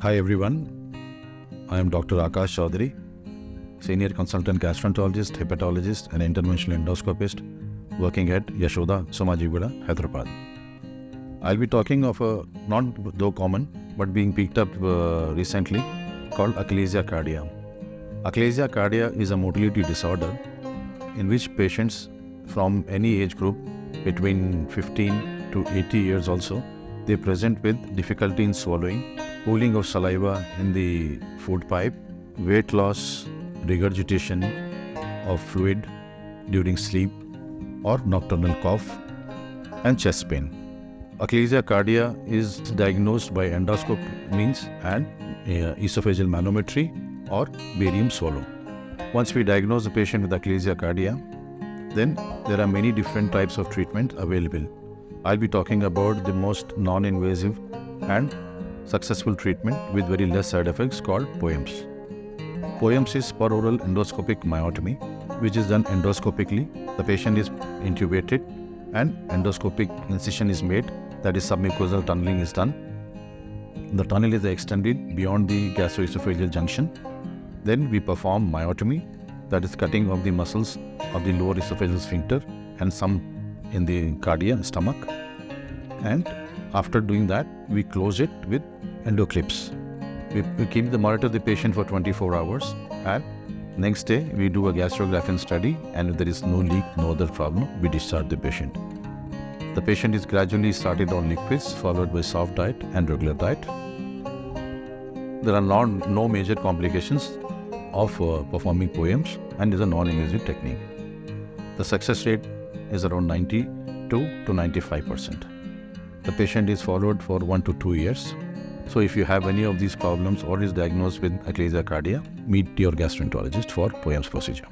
Hi everyone, I am Dr. Akash Chaudhary, Senior Consultant Gastroenterologist, Hepatologist and Interventional Endoscopist working at Yashoda, Somajiguda, Hyderabad. I'll be talking of a not though common but being picked up recently called Achalasia Cardia. Achalasia Cardia is a motility disorder in which patients from any age group between 15 to 80 years also, they present with difficulty in swallowing, pooling of saliva in the food pipe, weight loss, regurgitation of fluid during sleep or nocturnal cough, and chest pain. Achalasia cardia is diagnosed by endoscopic means and esophageal manometry or barium swallow. Once we diagnose the patient with Achalasia cardia, then there are many different types of treatment available. I'll be talking about the most non-invasive and successful treatment with very less side effects called POEMS. POEMS is peroral endoscopic myotomy, which is done endoscopically. The patient is intubated and endoscopic incision is made, that is submucosal tunneling is done. The tunnel is extended beyond the gastroesophageal junction. Then we perform myotomy, that is cutting of the muscles of the lower esophageal sphincter and some in the cardia, stomach. And after doing that, we close it with endoclips. We keep the monitor the patient for 24 hours and next day we do a gastrographin study, and if there is no leak, no other problem, we discharge the patient. The patient is gradually started on liquids followed by soft diet and regular diet. There are no major complications of performing POEMS and is a non-invasive technique. The success rate is around 92 to 95%. The patient is followed for 1 to 2 years. So if you have any of these problems or is diagnosed with Achalasia cardia, meet your gastroenterologist for POEMS procedure.